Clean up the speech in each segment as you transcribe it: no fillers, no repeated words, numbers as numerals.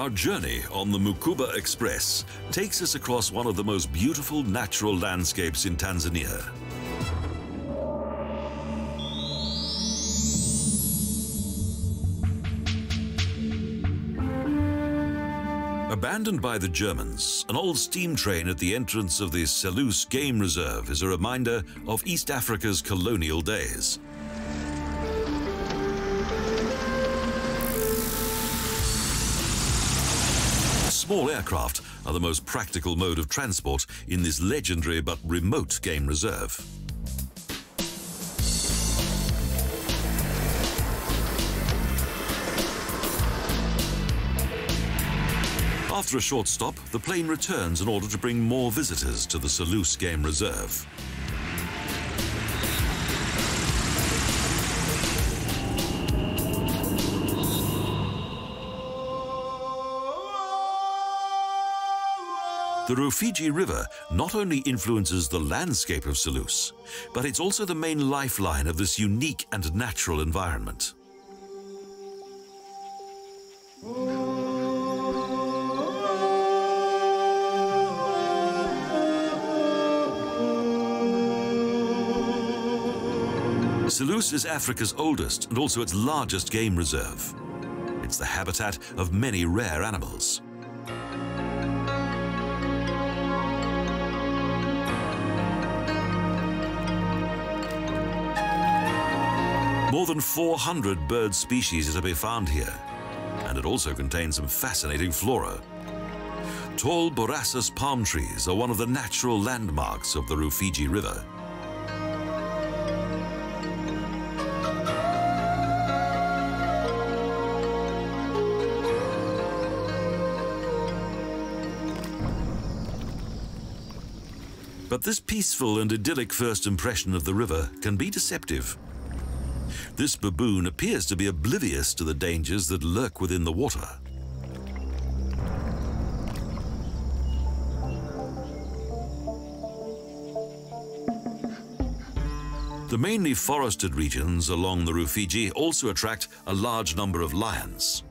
Our journey on the Mukuba Express takes us across one of the most beautiful natural landscapes in Tanzania. Abandoned by the Germans, an old steam train at the entrance of the Selous Game Reserve is a reminder of East Africa's colonial days. Small aircraft are the most practical mode of transport in this legendary but remote game reserve. After a short stop, the plane returns in order to bring more visitors to the Selous Game Reserve. The Rufiji River not only influences the landscape of Selous, but it's also the main lifeline of this unique and natural environment. Selous is Africa's oldest and also its largest game reserve. It's the habitat of many rare animals. More than 400 bird species are to be found here, and it also contains some fascinating flora. Tall borassus palm trees are one of the natural landmarks of the Rufiji River. But this peaceful and idyllic first impression of the river can be deceptive. This baboon appears to be oblivious to the dangers that lurk within the water. The mainly forested regions along the Rufiji also attract a large number of lions.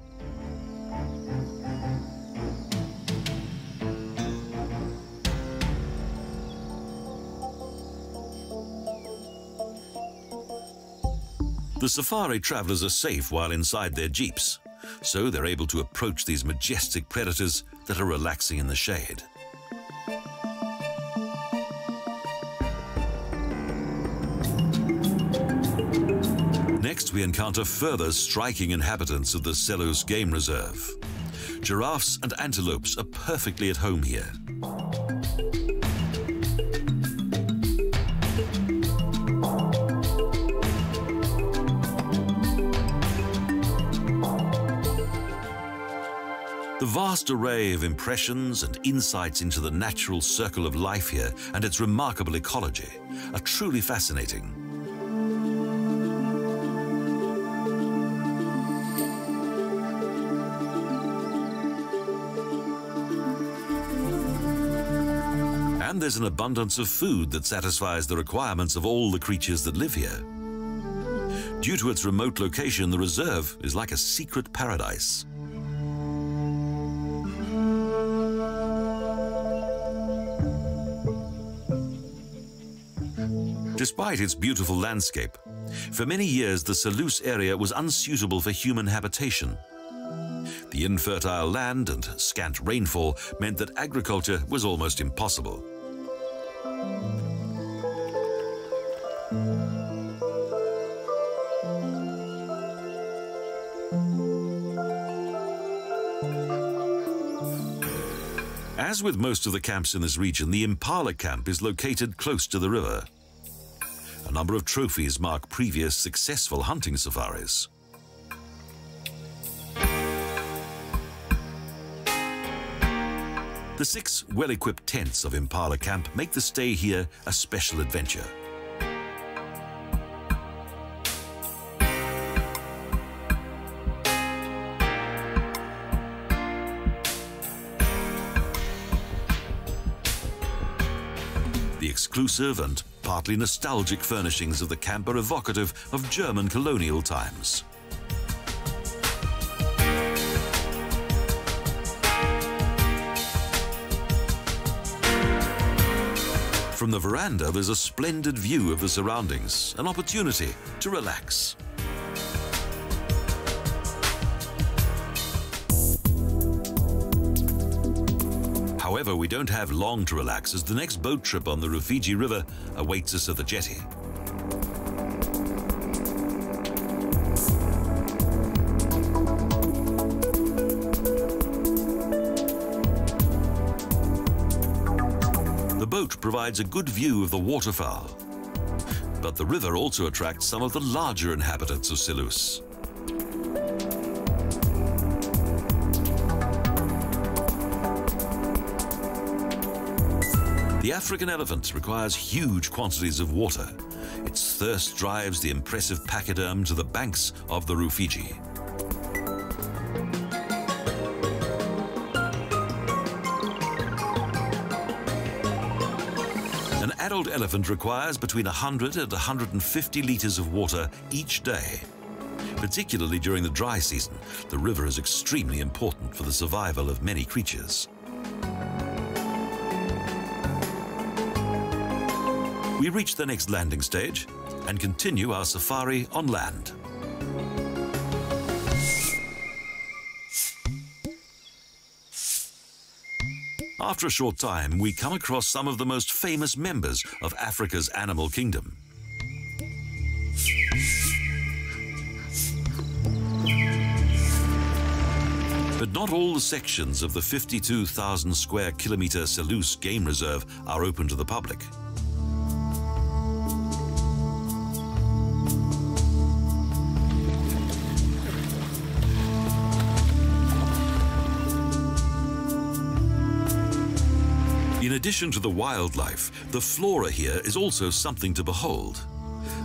The safari travelers are safe while inside their jeeps, so they're able to approach these majestic predators that are relaxing in the shade. Next, we encounter further striking inhabitants of the Selous Game Reserve. Giraffes and antelopes are perfectly at home here. The vast array of impressions and insights into the natural circle of life here and its remarkable ecology are truly fascinating. And there's an abundance of food that satisfies the requirements of all the creatures that live here. Due to its remote location, the reserve is like a secret paradise. Despite its beautiful landscape, for many years the Selous area was unsuitable for human habitation. The infertile land and scant rainfall meant that agriculture was almost impossible. As with most of the camps in this region, the Impala camp is located close to the river. A number of trophies mark previous successful hunting safaris. The 6 well-equipped tents of Impala camp make the stay here a special adventure. The exclusive and partly nostalgic furnishings of the camp are evocative of German colonial times. From the veranda, there's a splendid view of the surroundings, an opportunity to relax. However, we don't have long to relax, as the next boat trip on the Rufiji River awaits us at the jetty. The boat provides a good view of the waterfowl, but the river also attracts some of the larger inhabitants of Selous. The African elephant requires huge quantities of water. Its thirst drives the impressive pachyderm to the banks of the Rufiji. An adult elephant requires between 100 and 150 liters of water each day. Particularly during the dry season, the river is extremely important for the survival of many creatures. We reach the next landing stage and continue our safari on land. After a short time, we come across some of the most famous members of Africa's animal kingdom. But not all the sections of the 52,000 square kilometer Selous Game Reserve are open to the public. In addition to the wildlife, the flora here is also something to behold.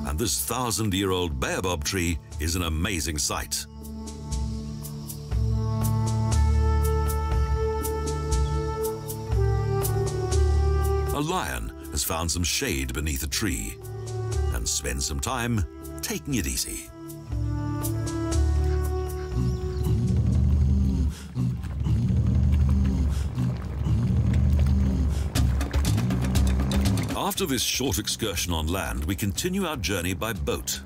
And this 1,000-year-old baobab tree is an amazing sight. A lion has found some shade beneath a tree and spends some time taking it easy. After this short excursion on land, we continue our journey by boat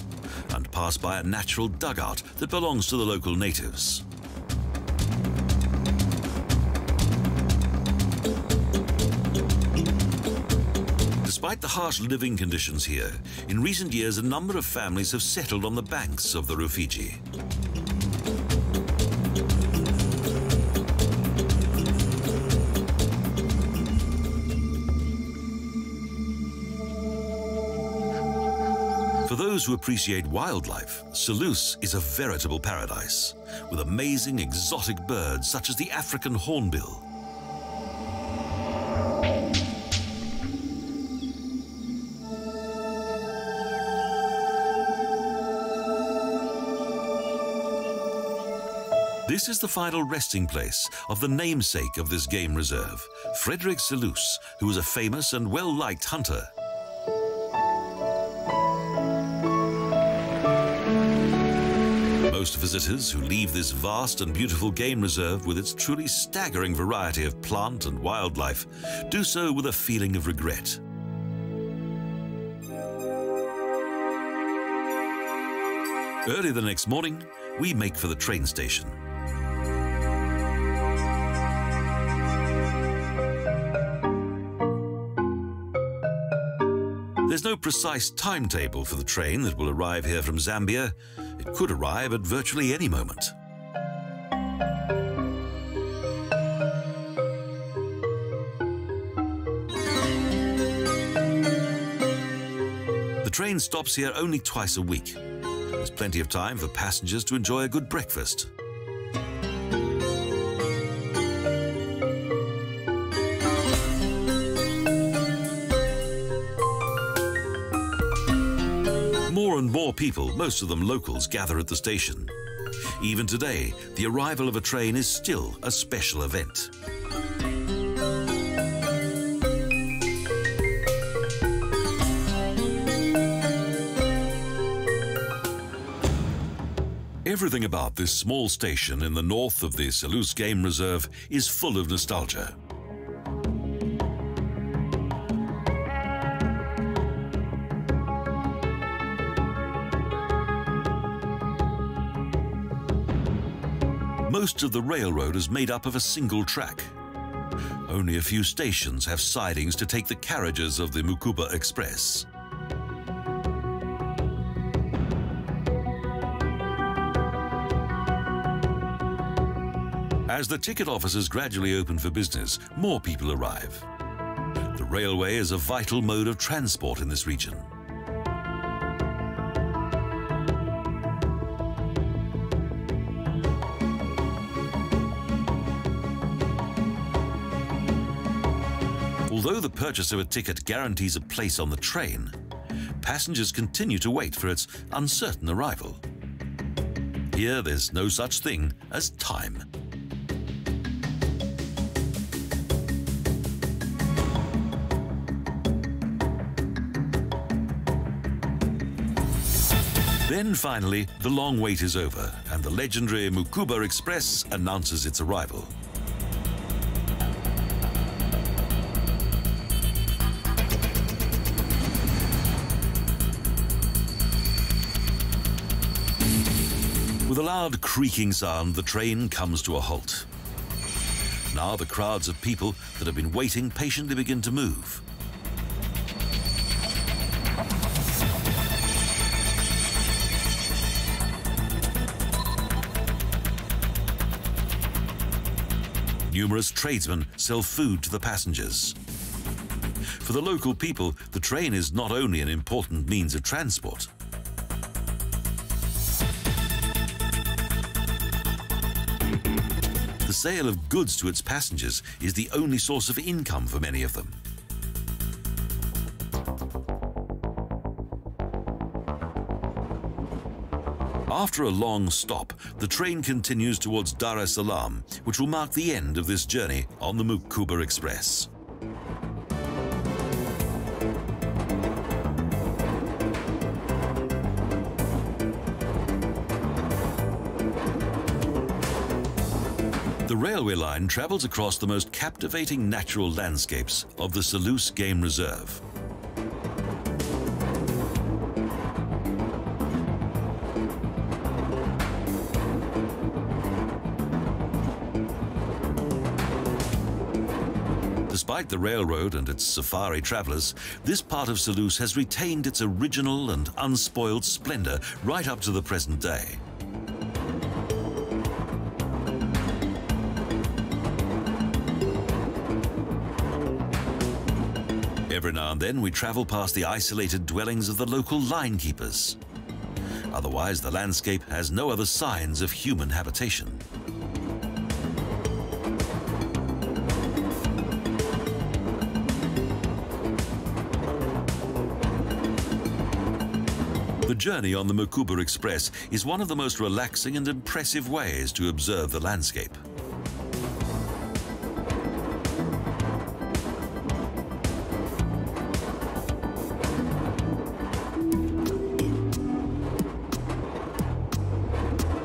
and pass by a natural dugout that belongs to the local natives. Despite the harsh living conditions here, in recent years a number of families have settled on the banks of the Rufiji. For those who appreciate wildlife, Selous is a veritable paradise, with amazing exotic birds such as the African hornbill. This is the final resting place of the namesake of this game reserve, Frederick Selous, who was a famous and well-liked hunter. Most visitors who leave this vast and beautiful game reserve with its truly staggering variety of plant and wildlife do so with a feeling of regret. Early the next morning, we make for the train station. There's no precise timetable for the train that will arrive here from Zambia. It could arrive at virtually any moment. The train stops here only twice a week. There's plenty of time for passengers to enjoy a good breakfast. More and more people, most of them locals, gather at the station. Even today, the arrival of a train is still a special event. Everything about this small station in the north of the Selous Game Reserve is full of nostalgia. most of the railroad is made up of a single track. Only a few stations have sidings to take the carriages of the Mukuba Express. As the ticket offices gradually open for business, more people arrive. The railway is a vital mode of transport in this region. Although the purchase of a ticket guarantees a place on the train, passengers continue to wait for its uncertain arrival. Here, there's no such thing as time. Then finally, the long wait is over and the legendary Mukuba Express announces its arrival. With a loud creaking sound, the train comes to a halt. Now the crowds of people that have been waiting patiently begin to move. Numerous tradesmen sell food to the passengers. For the local people, the train is not only an important means of transport. The sale of goods to its passengers is the only source of income for many of them. After a long stop, the train continues towards Dar es Salaam, which will mark the end of this journey on the Mukuba Express. The railway line travels across the most captivating natural landscapes of the Selous Game Reserve. Despite the railroad and its safari travelers, this part of Selous has retained its original and unspoiled splendor right up to the present day. Every now and then we travel past the isolated dwellings of the local line keepers. Otherwise, the landscape has no other signs of human habitation. The journey on the Mukuba Express is one of the most relaxing and impressive ways to observe the landscape.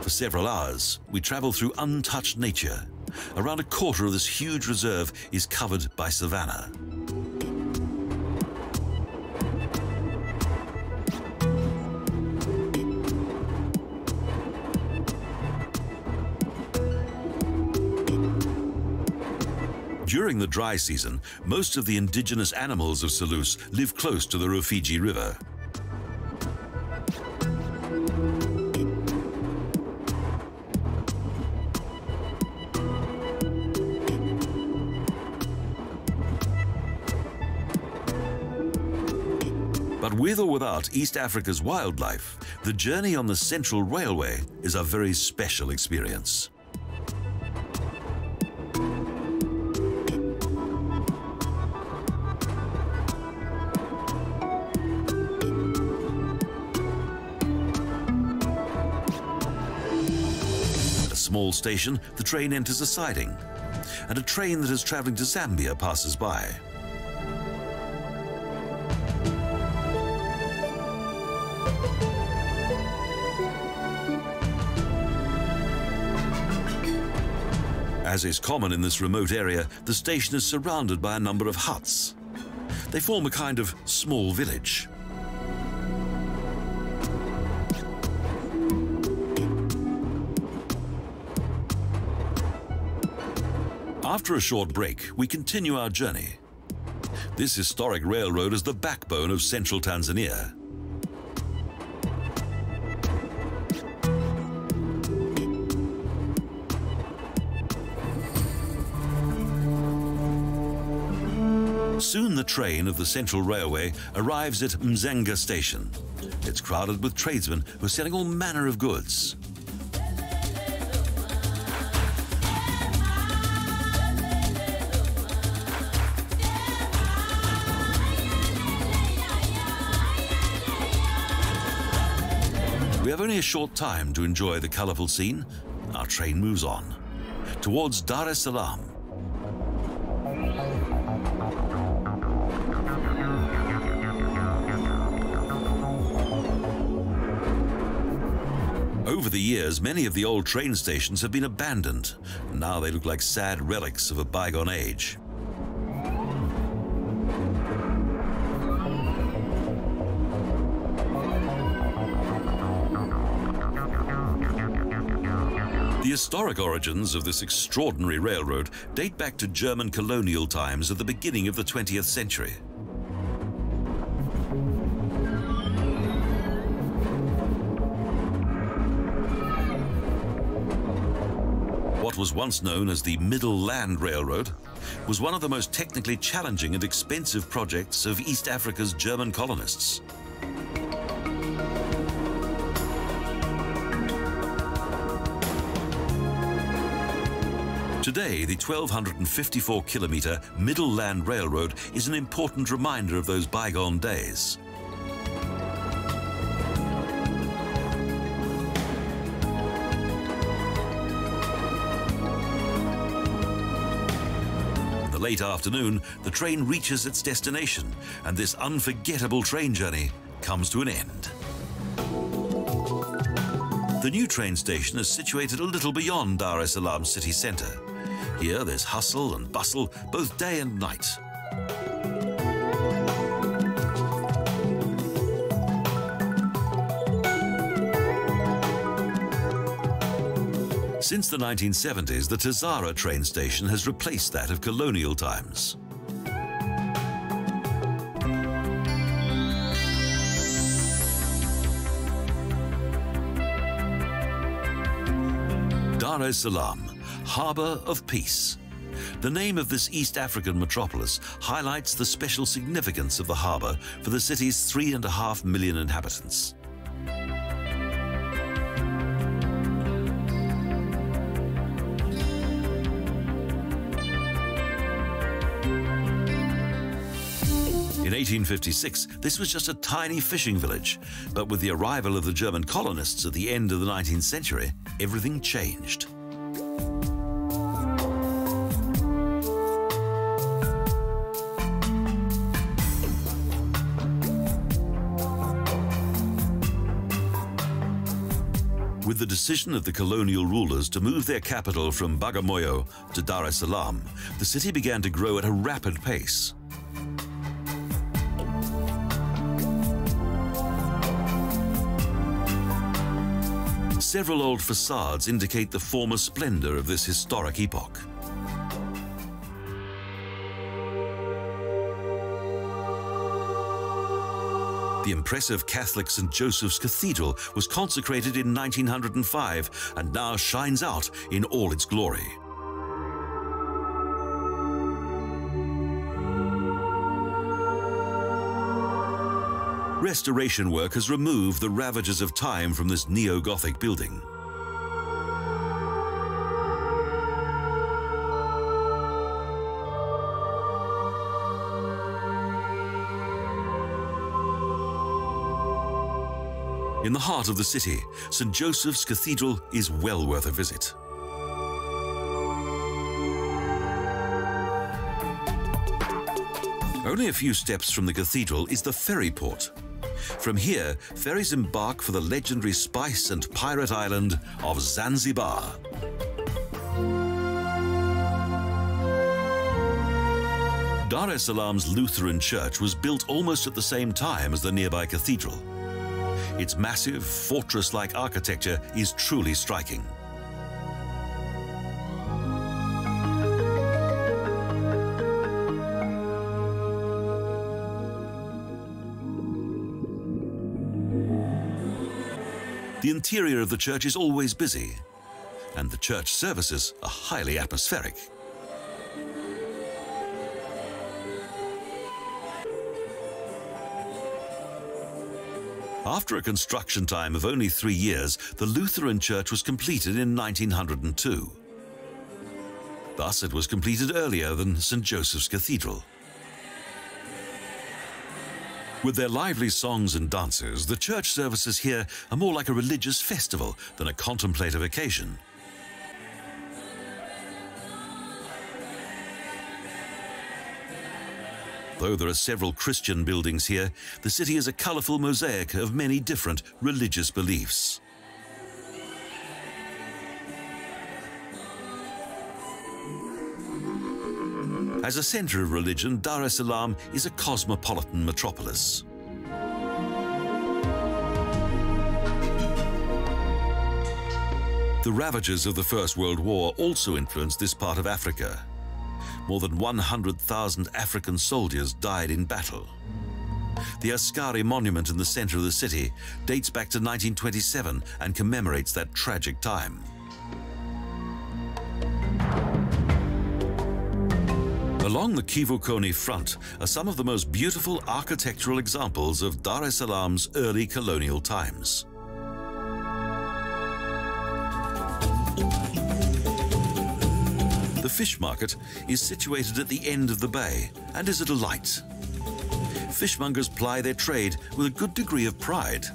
For several hours, we travel through untouched nature. Around a quarter of this huge reserve is covered by savanna. During the dry season, most of the indigenous animals of Selous live close to the Rufiji River. But with or without East Africa's wildlife, the journey on the Central Railway is a very special experience. Small station, the train enters a siding, and a train that is traveling to Zambia passes by. As is common in this remote area, the station is surrounded by a number of huts. They form a kind of small village. After a short break, we continue our journey. This historic railroad is the backbone of central Tanzania. Soon the train of the Central Railway arrives at Mzenga station. It's crowded with tradesmen who are selling all manner of goods. We have only a short time to enjoy the colourful scene. Our train moves on towards Dar es Salaam. Over the years, many of the old train stations have been abandoned. Now they look like sad relics of a bygone age. The historic origins of this extraordinary railroad date back to German colonial times at the beginning of the 20th century. What was once known as the Middle Land Railroad was one of the most technically challenging and expensive projects of East Africa's German colonists. Today, the 1,254-kilometre Middle Land Railroad is an important reminder of those bygone days. In the late afternoon, the train reaches its destination, and this unforgettable train journey comes to an end. The new train station is situated a little beyond Dar es Salaam city centre. Here there's hustle and bustle both day and night. Since the 1970s, the Tazara train station has replaced that of colonial times. Dar es Salaam, Harbour of Peace. The name of this East African metropolis highlights the special significance of the harbour for the city's 3.5 million inhabitants. In 1856, this was just a tiny fishing village, but with the arrival of the German colonists at the end of the 19th century, everything changed. With the decision of the colonial rulers to move their capital from Bagamoyo to Dar es Salaam, the city began to grow at a rapid pace. Several old facades indicate the former splendor of this historic epoch. The impressive Catholic St. Joseph's Cathedral was consecrated in 1905 and now shines out in all its glory. Restoration work has removed the ravages of time from this neo-Gothic building. In the heart of the city, St. Joseph's Cathedral is well worth a visit. Only a few steps from the cathedral is the ferry port. From here, ferries embark for the legendary spice and pirate island of Zanzibar. Dar es Salaam's Lutheran church was built almost at the same time as the nearby cathedral. Its massive, fortress-like architecture is truly striking. The interior of the church is always busy, and the church services are highly atmospheric. After a construction time of only 3 years, the Lutheran church was completed in 1902. Thus, it was completed earlier than St. Joseph's Cathedral. With their lively songs and dances, the church services here are more like a religious festival than a contemplative occasion. Though there are several Christian buildings here, the city is a colourful mosaic of many different religious beliefs. As a centre of religion, Dar es Salaam is a cosmopolitan metropolis. The ravages of the First World War also influenced this part of Africa. More than 100,000 African soldiers died in battle. The Askari monument in the centre of the city dates back to 1927 and commemorates that tragic time. Along the Kivukoni front are some of the most beautiful architectural examples of Dar es Salaam's early colonial times. The fish market is situated at the end of the bay and is a delight. Fishmongers ply their trade with a good degree of pride.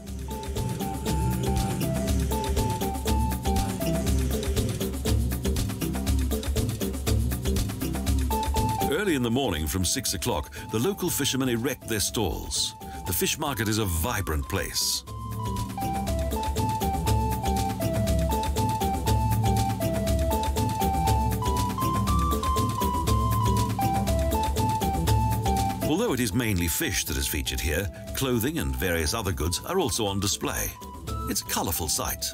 Early in the morning from 6 o'clock, the local fishermen erect their stalls. The fish market is a vibrant place. Although it is mainly fish that is featured here, clothing and various other goods are also on display. It's a colourful sight.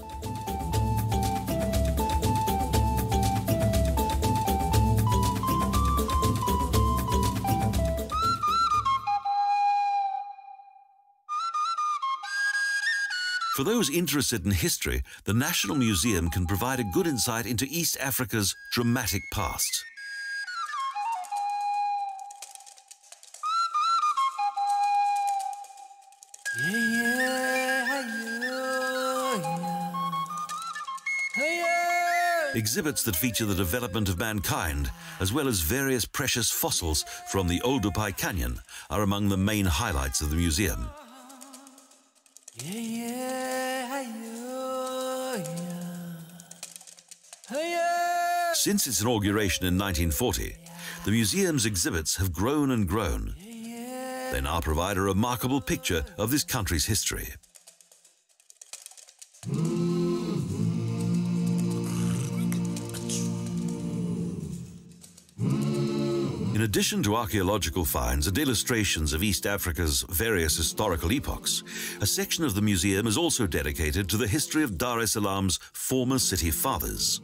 For those interested in history, the National Museum can provide a good insight into East Africa's dramatic past. Exhibits that feature the development of mankind, as well as various precious fossils from the Oldupai Canyon, are among the main highlights of the museum. Since its inauguration in 1940, the museum's exhibits have grown and grown. They now provide a remarkable picture of this country's history. In addition to archaeological finds and illustrations of East Africa's various historical epochs, a section of the museum is also dedicated to the history of Dar es Salaam's former city fathers.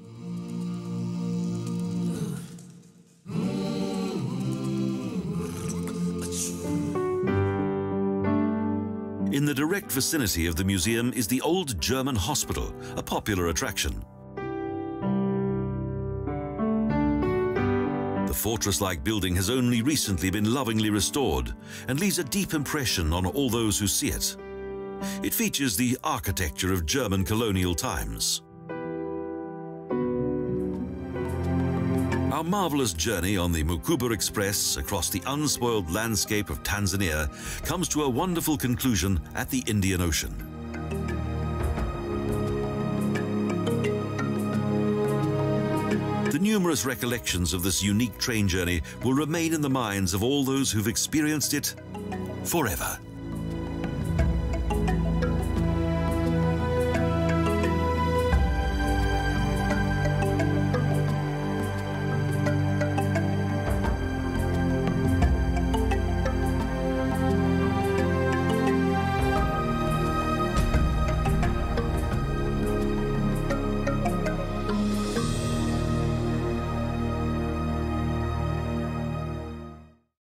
In the direct vicinity of the museum is the old German hospital, a popular attraction. The fortress-like building has only recently been lovingly restored and leaves a deep impression on all those who see it. It features the architecture of German colonial times. Our marvelous journey on the Mukuba Express across the unspoiled landscape of Tanzania comes to a wonderful conclusion at the Indian Ocean. The numerous recollections of this unique train journey will remain in the minds of all those who've experienced it forever.